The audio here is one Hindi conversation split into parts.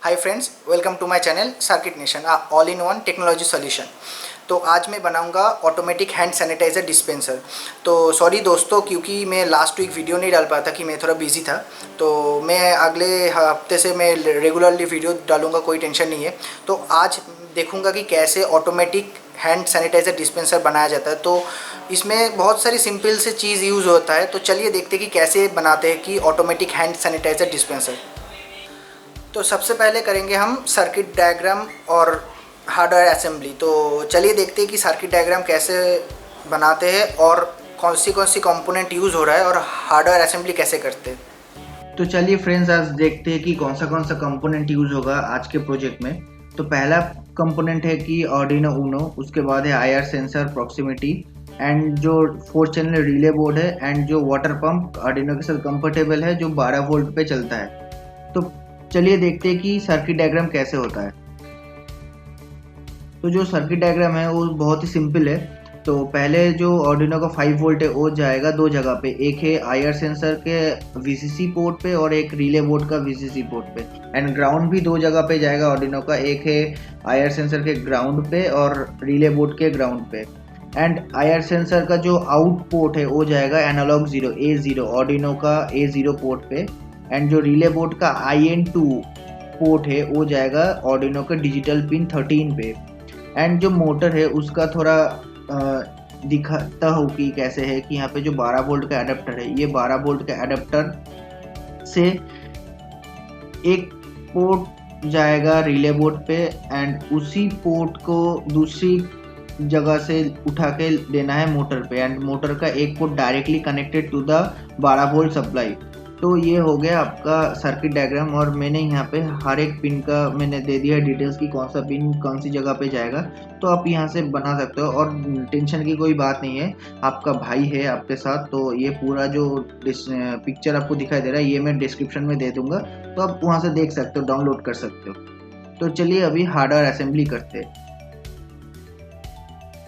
Hi friends, welcome to my channel circuit nation all in one technology solution. तो आज मैं बनाऊंगा ऑटोमेटिक हैंड सैनिटाइज़र डिस्पेंसर। तो सॉरी दोस्तों, क्योंकि मैं लास्ट वीक वीडियो नहीं डाल पाया था कि मैं थोड़ा बिजी था। तो मैं अगले हफ्ते से मैं रेगुलरली वीडियो डालूंगा, कोई टेंशन नहीं है। तो आज देखूंगा कि कैसे ऑटोमेटिक हैंड सैनिटाइज़र डिस्पेंसर बनाया जाता है। तो इसमें बहुत सारी सिंपल से चीज़ यूज़ होता है। तो चलिए देखते हैं कि कैसे बनाते हैं कि ऑटोमेटिक हैंड सैनिटाइज़र डिस्पेंसर। तो सबसे पहले करेंगे हम सर्किट डायग्राम और हार्डवेयर असेंबली। तो चलिए देखते हैं कि सर्किट डायग्राम कैसे बनाते हैं और कौन सी कंपोनेंट यूज़ हो रहा है और हार्डवेयर असेंबली कैसे करते हैं। तो चलिए फ्रेंड्स, आज देखते हैं कि कौन सा कंपोनेंट यूज़ होगा आज के प्रोजेक्ट में। तो पहला कंपोनेंट है कि आर्डिनो ऊनो, उसके बाद है आईआर सेंसर, प्रॉक्सिमिटी एंड जो 4 चैनल रिले बोर्ड है एंड जो वाटर पंप आर्डिनो के साथ कंफर्टेबल है जो 12 वोल्ट पे चलता है। तो चलिए देखते हैं कि सर्किट डायग्राम कैसे होता है। तो जो सर्किट डायग्राम है वो बहुत ही सिंपल है। तो पहले जो आर्डिनो का 5 वोल्ट है वो जाएगा दो जगह पे, एक है आईआर सेंसर के वीसीसी पोर्ट पे और एक रिले बोर्ड का वीसीसी पोर्ट पे। एंड ग्राउंड भी दो जगह पे जाएगा आर्डिनो का, एक है आईआर सेंसर के ग्राउंड पे और रिले बोर्ड के ग्राउंड पे। एंड आईआर सेंसर का जो आउट पोर्ट है वो जाएगा एनालॉग 0 A0 आर्डिनो का A0 पोर्ट पे। एंड जो रिले बोर्ड का IN2 पोर्ट है वो जाएगा आर्डिनो का डिजिटल पिन 13 पे। एंड जो मोटर है उसका थोड़ा दिखाता हूँ कि कैसे है कि यहाँ पे जो 12 वोल्ट का एडाप्टर है, ये 12 वोल्ट का एडाप्टर से एक पोर्ट जाएगा रिले बोर्ड पे एंड उसी पोर्ट को दूसरी जगह से उठा के देना है मोटर पे। एंड मोटर का एक port directly connected to the 12 volt supply. तो ये हो गया आपका सर्किट डायग्राम और मैंने यहाँ पे हर एक पिन का मैंने दे दिया डिटेल्स की कौन सा पिन कौन सी जगह पे जाएगा। तो आप यहाँ से बना सकते हो और टेंशन की कोई बात नहीं है, आपका भाई है आपके साथ। तो ये पूरा जो पिक्चर आपको दिखाई दे रहा है ये मैं डिस्क्रिप्शन में दे दूंगा, तो आप वहाँ से देख सकते हो, डाउनलोड कर सकते हो। तो चलिए अभी हार्डवेयर असेंबली करते हैं।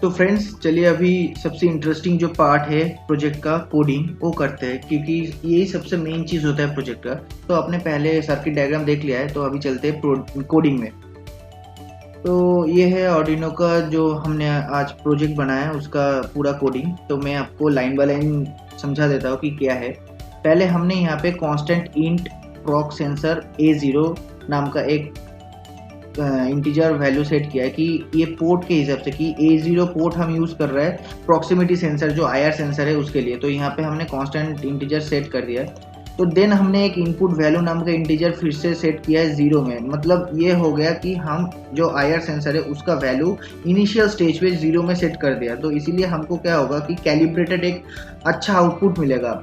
तो फ्रेंड्स चलिए अभी सबसे इंटरेस्टिंग जो पार्ट है प्रोजेक्ट का, कोडिंग, वो करते हैं, क्योंकि यही सबसे मेन चीज़ होता है प्रोजेक्ट का। तो आपने पहले सर्किट डायग्राम देख लिया है, तो अभी चलते हैं कोडिंग में। तो ये है आर्डिनो का जो हमने आज प्रोजेक्ट बनाया है उसका पूरा कोडिंग। तो मैं आपको लाइन बाय लाइन समझा देता हूँ कि क्या है। पहले हमने यहाँ पे कांस्टेंट इंट प्रॉक सेंसर A0 नाम का एक इंटीजर वैल्यू सेट किया है कि ये पोर्ट के हिसाब से कि A0 पोर्ट हम यूज़ कर रहे हैं प्रॉक्सिमिटी सेंसर जो आईआर सेंसर है उसके लिए। तो यहाँ पे हमने कांस्टेंट इंटीजर सेट कर दिया है। तो देन हमने एक इनपुट वैल्यू नाम का इंटीजर फिर से सेट किया है 0 में। मतलब ये हो गया कि हम जो आईआर सेंसर है उसका वैल्यू इनिशियल स्टेज पे 0 में सेट कर दिया। तो इसीलिए हमको क्या होगा कि कैलिब्रेटेड एक अच्छा आउटपुट मिलेगा।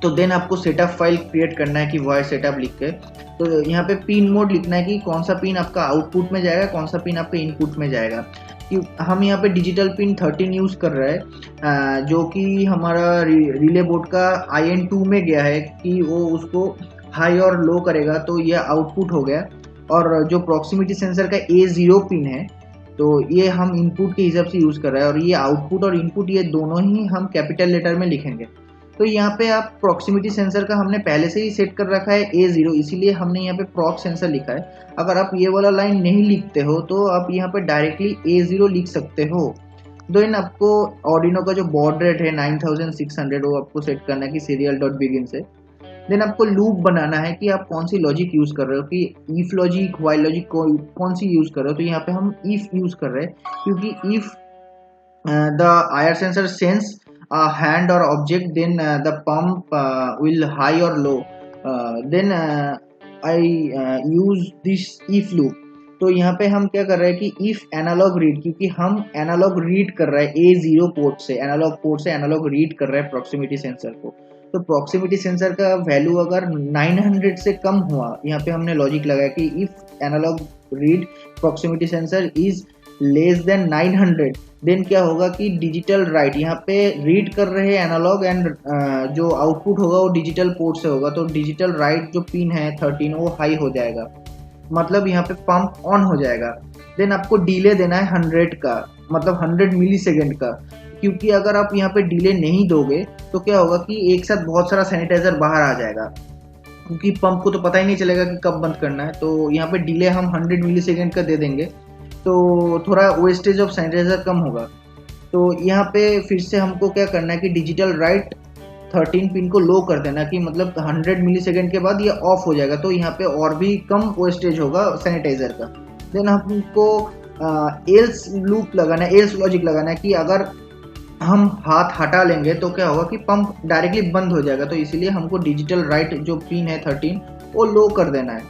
तो देन आपको सेटअप फाइल क्रिएट करना है कि वॉइस सेटअप लिख के। तो यहाँ पे पिन मोड लिखना है कि कौन सा पिन आपका आउटपुट में जाएगा, कौन सा पिन आपके इनपुट में जाएगा। कि हम यहाँ पे डिजिटल पिन 13 यूज़ कर रहे हैं जो कि हमारा रिले बोर्ड का IN2 में गया है कि वो उसको हाई और लो करेगा। तो ये आउटपुट हो गया। और जो प्रॉक्सिमिटी सेंसर का A0 पिन है तो ये हम इनपुट के हिसाब से यूज़ कर रहे हैं और ये आउटपुट और इनपुट ये दोनों ही हम कैपिटल लेटर में लिखेंगे। तो यहाँ पे आप प्रॉक्सिमिटी सेंसर का हमने पहले से ही सेट कर रखा है A0, इसीलिए हमने यहाँ पे प्रॉक सेंसर लिखा है। अगर आप ये वाला लाइन नहीं लिखते हो तो आप यहाँ पे डायरेक्टली A0 लिख सकते हो। देन आपको आर्डिनो का जो बॉड रेट है 9600 वो आपको सेट करना है कि serial.begin से। देन आपको लूप बनाना है कि आप कौन सी लॉजिक यूज़ कर रहे हो, कि इफ लॉजिक, व्हाइल लॉजिक कौन सी यूज़ कर रहे हो। तो यहाँ पे हम इफ यूज़ कर रहे हैं क्योंकि if the IR sensor sense a hand or object, then the pump will high or low. Then I use this if loop. तो यहाँ पे हम क्या कर रहे हैं कि if एनालॉग रीड, क्योंकि हम एनालॉग रीड कर रहे हैं A0 पोर्ट से, एनालॉग पोर्ट से एनालॉग रीड कर रहे हैं प्रॉक्सिमिटी सेंसर को। तो प्रॉक्सिमिटी सेंसर का वैल्यू अगर 900 से कम हुआ, यहाँ पे हमने लॉजिक लगाया कि if analog read proximity sensor is less than 900, then क्या होगा कि डिजिटल राइट, यहाँ पे रीड कर रहे हैं एनालॉग एंड जो आउटपुट होगा वो डिजिटल पोर्ट से होगा। तो डिजिटल राइट जो पिन है 13 वो हाई हो जाएगा, मतलब यहाँ पे पंप ऑन हो जाएगा। देन आपको डिले देना है 100 का, मतलब 100 मिली सेकेंड का, क्योंकि अगर आप यहाँ पे डिले नहीं दोगे तो क्या होगा कि एक साथ बहुत सारा सैनिटाइजर बाहर आ जाएगा। क्योंकि पंप को तो पता ही नहीं चलेगा कि कब बंद करना है। तो यहाँ पे डिले हम 100 मिली सेकेंड का दे देंगे, तो थोड़ा वेस्टेज ऑफ सैनिटाइजर कम होगा। तो यहाँ पे फिर से हमको क्या करना है कि डिजिटल राइट 13 पिन को लो कर देना, कि मतलब 100 मिली सेकेंड के बाद ये ऑफ हो जाएगा, तो यहाँ पे और भी कम वेस्टेज होगा सैनिटाइजर का। देन हमको एल्स लूप लगाना है, एल्स लॉजिक लगाना है कि अगर हम हाथ हटा लेंगे तो क्या होगा कि पंप डायरेक्टली बंद हो जाएगा। तो इसीलिए हमको डिजिटल राइट जो पिन है 13 वो लो कर देना है।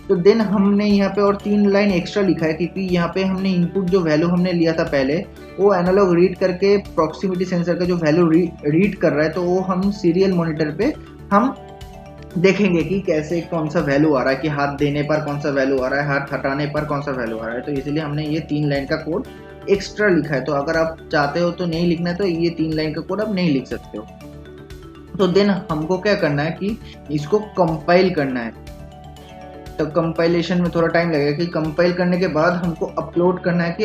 तो देन हमने यहाँ पे और 3 लाइन एक्स्ट्रा लिखा है, क्योंकि यहाँ पे हमने इनपुट जो वैल्यू हमने लिया था पहले, वो एनालॉग रीड करके प्रॉक्सिमिटी सेंसर का जो वैल्यू रीड कर रहा है, तो वो हम सीरियल मॉनिटर पे हम देखेंगे कि कैसे कौन सा वैल्यू आ रहा है, कि हाथ देने पर कौन सा वैल्यू आ रहा है, हाथ हटाने पर कौन सा वैल्यू आ रहा है। तो इसलिए हमने ये 3 लाइन का कोड एक्स्ट्रा लिखा है। तो अगर आप चाहते हो तो नहीं लिखना है, तो ये 3 लाइन का कोड आप नहीं लिख सकते हो। तो देन हमको क्या करना है कि इसको कंपाइल करना है। तो कंपाइलेशन में थोड़ा टाइम लगेगा, कि कंपाइल करने के बाद हमको अपलोड करना है कि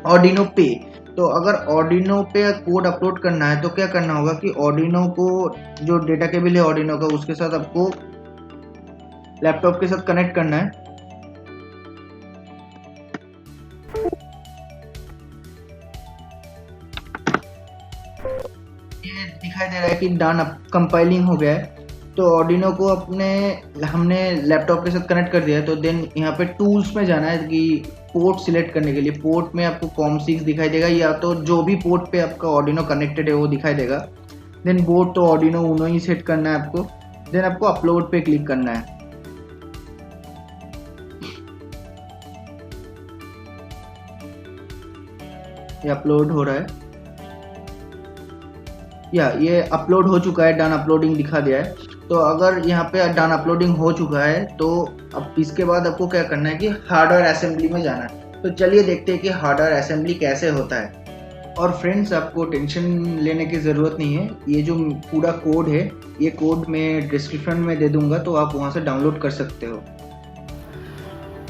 ऑर्डिनो पे। तो अगर ऑर्डिनो पे कोड अपलोड करना है तो क्या करना होगा कि ऑर्डिनो को जो डेटा केबल है ऑर्डिनो का, उसके साथ आपको लैपटॉप के साथ कनेक्ट करना है। ये दिखाई दे रहा है कि डन कंपाइलिंग हो गया है। तो ऑर्डिनो को हमने लैपटॉप के साथ कनेक्ट कर दिया है। तो देन यहाँ पे टूल्स में जाना है कि पोर्ट सिलेक्ट करने के लिए पोर्ट में आपको COM6 दिखाई देगा, या तो जो भी पोर्ट पे आपका ऑर्डिनो कनेक्टेड है वो दिखाई देगा। देन बोर्ड तो ऑर्डिनो उनो ही सेट करना है आपको। देन आपको अपलोड पे क्लिक करना है। ये अपलोड हो रहा है, या ये अपलोड हो चुका है, डन अपलोडिंग दिखा दिया है। तो अगर यहाँ पे डन अपलोडिंग हो चुका है तो अब इसके बाद आपको क्या करना है कि हार्डवेयर असेंबली में जाना है। तो चलिए देखते हैं कि हार्डवेयर असेंबली कैसे होता है। और फ्रेंड्स, आपको टेंशन लेने की ज़रूरत नहीं है। ये जो पूरा कोड है, ये कोड मैं डिस्क्रिप्शन में दे दूंगा, तो आप वहाँ से डाउनलोड कर सकते हो।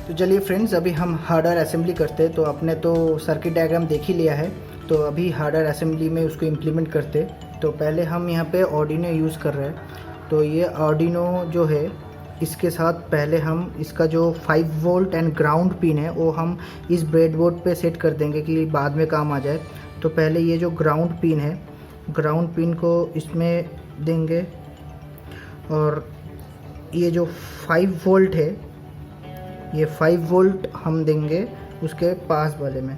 तो चलिए फ्रेंड्स, अभी हम हार्डवेयर असेंबली करते हैं। तो आपने तो सर्किट डायग्राम देख ही लिया है, तो अभी हार्डवेयर असेंबली में उसको इम्प्लीमेंट करते। तो पहले हम यहाँ पे ऑर्डिनो यूज़ कर रहे हैं। तो ये ऑर्डिनो जो है, इसके साथ पहले हम इसका जो 5 वोल्ट एंड ग्राउंड पिन है वो हम इस ब्रेडबोर्ड पे सेट कर देंगे कि बाद में काम आ जाए। तो पहले ये जो ग्राउंड पिन है, ग्राउंड पिन को इसमें देंगे, और ये जो 5 वोल्ट है, ये 5 वोल्ट हम देंगे उसके पास वाले में।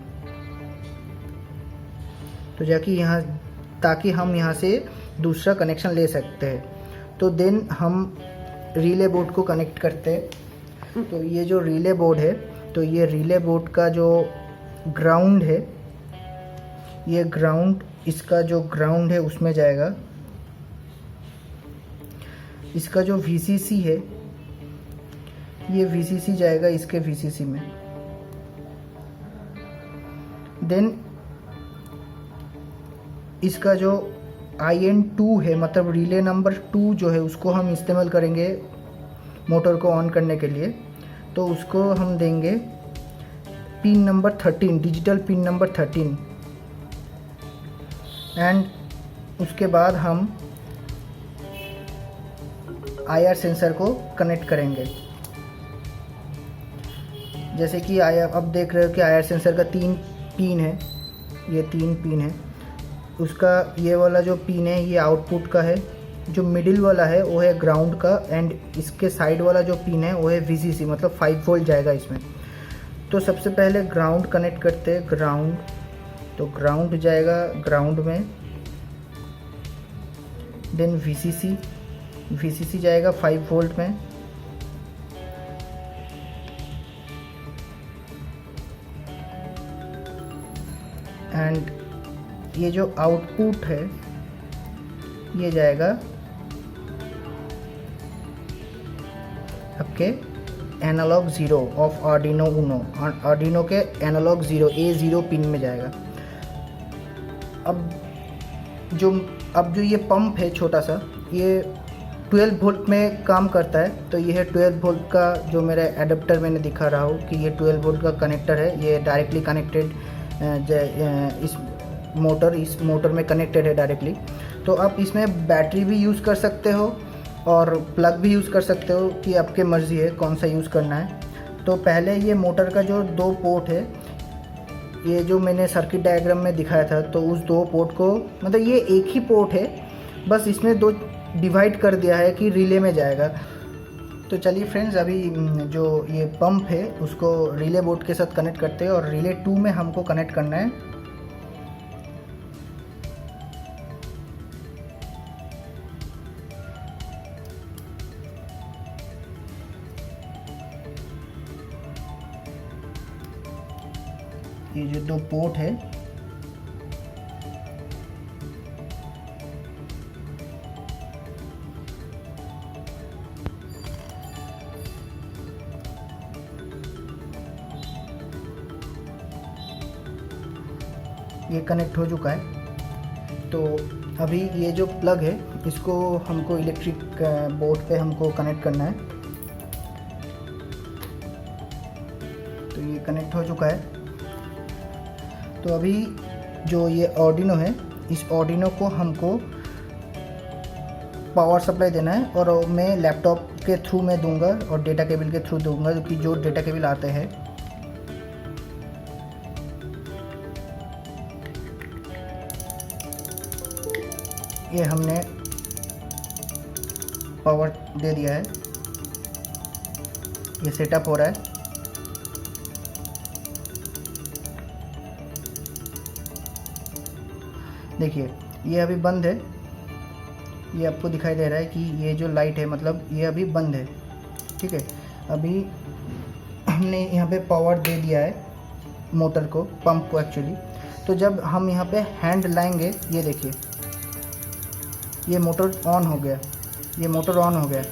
तो जाके यहाँ, ताकि हम यहाँ से दूसरा कनेक्शन ले सकते हैं। तो देन हम रिले बोर्ड को कनेक्ट करते हैं। तो ये जो रिले बोर्ड है, तो ये रिले बोर्ड का जो ग्राउंड है, ये ग्राउंड, इसका जो ग्राउंड है उसमें जाएगा। इसका जो VCC है, ये VCC जाएगा इसके VCC में। देन इसका जो IN2 है, मतलब रिले नंबर 2 जो है, उसको हम इस्तेमाल करेंगे मोटर को ऑन करने के लिए। तो उसको हम देंगे pin number 13, digital pin number 13। And उसके बाद हम IR सेंसर को कनेक्ट करेंगे। जैसे कि अब देख रहे हो कि IR सेंसर का 3 पिन है, ये 3 पिन है। उसका ये वाला जो पिन है ये आउटपुट का है, जो मिडिल वाला है वो है ग्राउंड का, एंड इसके साइड वाला जो पिन है वो है VCC, मतलब 5 वोल्ट जाएगा इसमें। तो सबसे पहले ग्राउंड कनेक्ट करते हैं, ग्राउंड। तो ग्राउंड जाएगा ग्राउंड में। देन VCC जाएगा 5 वोल्ट में। एंड ये जो आउटपुट है ये जाएगा आपके analog 0 of Arduino Uno, Arduino के एनालॉग 0 A0 पिन में जाएगा। अब जो ये पंप है छोटा सा, ये 12 वोल्ट में काम करता है। तो ये है 12 वोल्ट का जो मेरा एडाप्टर मैंने दिखा रहा हूँ कि ये 12 वोल्ट का कनेक्टर है। ये डायरेक्टली कनेक्टेड, इस मोटर में कनेक्टेड है डायरेक्टली। तो आप इसमें बैटरी भी यूज़ कर सकते हो, और प्लग भी यूज़ कर सकते हो कि आपके मर्ज़ी है कौन सा यूज़ करना है। तो पहले ये मोटर का जो 2 पोर्ट है, ये जो मैंने सर्किट डायग्राम में दिखाया था, तो उस 2 पोर्ट को मतलब ये एक ही पोर्ट है, बस इसमें 2 डिवाइड कर दिया है कि रिले में जाएगा। तो चलिए फ्रेंड्स, अभी जो ये पंप है उसको रिले बोर्ड के साथ कनेक्ट करते हैं और रिले 2 में हमको कनेक्ट करना है। ये जो 2 पोर्ट है, ये कनेक्ट हो चुका है। तो अभी ये जो प्लग है इसको हमको इलेक्ट्रिक बोर्ड पे हमको कनेक्ट करना है। तो ये कनेक्ट हो चुका है। तो अभी जो ये आर्डिनो है, इस आर्डिनो को हमको पावर सप्लाई देना है और मैं लैपटॉप के थ्रू में दूंगा और डेटा केबल के थ्रू दूंगा, क्योंकि जो डेटा केबल आते हैं। ये हमने पावर दे दिया है, ये सेटअप हो रहा है। देखिए ये अभी बंद है, ये आपको दिखाई दे रहा है कि ये जो लाइट है मतलब ये अभी बंद है, ठीक है। अभी हमने यहाँ पे पावर दे दिया है मोटर को, पंप को एक्चुअली। तो जब हम यहाँ पे हैंड लाएंगे, ये देखिए ये मोटर ऑन हो गया, ये मोटर ऑन हो गया।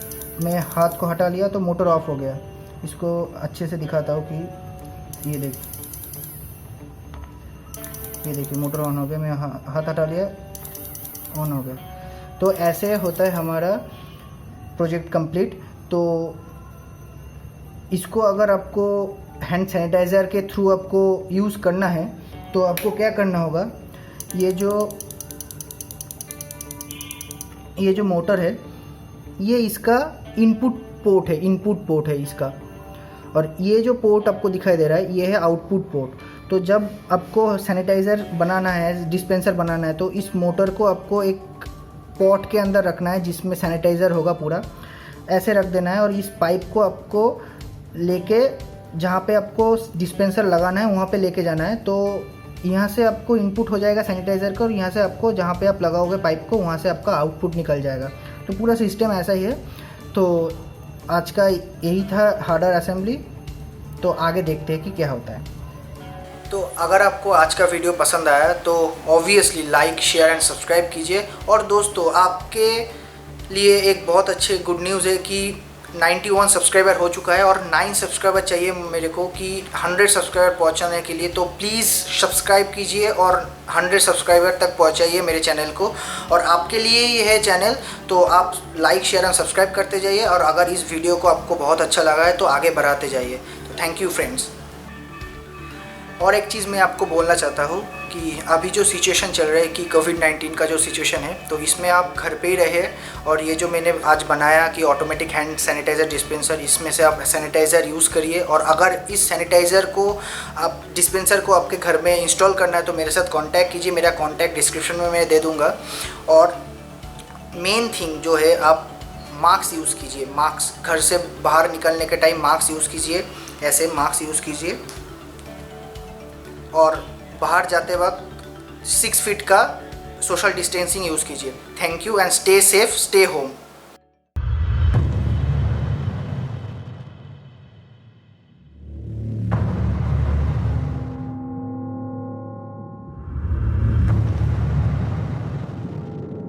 मैं हाथ को हटा लिया तो मोटर ऑफ हो गया। इसको अच्छे से दिखाता हूँ कि ये देखिए, ये देखिए मोटर ऑन हो गया। मैं हाथ हटा लिया, ऑन हो गया। तो ऐसे होता है हमारा प्रोजेक्ट कंप्लीट। तो इसको अगर आपको हैंड सैनिटाइज़र के थ्रू आपको यूज़ करना है तो आपको क्या करना होगा, ये जो मोटर है ये इसका इनपुट पोर्ट है इसका, और ये जो पोर्ट आपको दिखाई दे रहा है ये है आउटपुट पोर्ट। तो जब आपको सैनिटाइज़र बनाना है, डिस्पेंसर बनाना है, तो इस मोटर को आपको एक पॉट के अंदर रखना है जिसमें सैनिटाइज़र होगा पूरा, ऐसे रख देना है। और इस पाइप को आपको लेके जहाँ पे आपको डिस्पेंसर लगाना है वहाँ पे लेके जाना है। तो यहाँ से आपको इनपुट हो जाएगा सैनिटाइज़र का, और यहाँ से आपको जहाँ पे आप लगाओगे पाइप को वहाँ से आपका आउटपुट निकल जाएगा। तो पूरा सिस्टम ऐसा ही है। तो आज का यही था हार्डवेयर असेंबली। तो आगे देखते हैं कि क्या होता है। तो अगर आपको आज का वीडियो पसंद आया तो obviously like, share and subscribe कीजिए। और दोस्तों, आपके लिए एक बहुत अच्छी गुड न्यूज़ है कि 91 सब्सक्राइबर हो चुका है और 9 सब्सक्राइबर चाहिए मेरे को कि 100 सब्सक्राइबर पहुंचाने के लिए। तो प्लीज़ सब्सक्राइब कीजिए और 100 सब्सक्राइबर तक पहुंचाइए मेरे चैनल को। और आपके लिए ये है चैनल, तो आप लाइक, शेयर एंड सब्सक्राइब करते जाइए। और अगर इस वीडियो को आपको बहुत अच्छा लगा है तो आगे बढ़ाते जाइए। तो थैंक यू फ्रेंड्स। और एक चीज़ मैं आपको बोलना चाहता हूँ कि अभी जो सिचुएशन चल रहा है कि कोविड-19 का जो सिचुएशन है, तो इसमें आप घर पे ही रहे। और ये जो मैंने आज बनाया कि ऑटोमेटिक हैंड सैनिटाइज़र डिस्पेंसर, इसमें से आप सैनिटाइज़र यूज़ करिए। और अगर इस सैनिटाइज़र को आप डिस्पेंसर को आपके घर में इंस्टॉल करना है तो मेरे साथ कांटेक्ट कीजिए, मेरा कांटेक्ट डिस्क्रिप्शन में मैं दे दूँगा। और मेन थिंग जो है, आप मास्क यूज़ कीजिए। मास्क, घर से बाहर निकलने के टाइम मास्क यूज़ कीजिए, ऐसे मास्क यूज़ कीजिए। और बाहर जाते वक्त 6 फीट का सोशल डिस्टेंसिंग यूज़ कीजिए। Thank you and stay safe, stay home.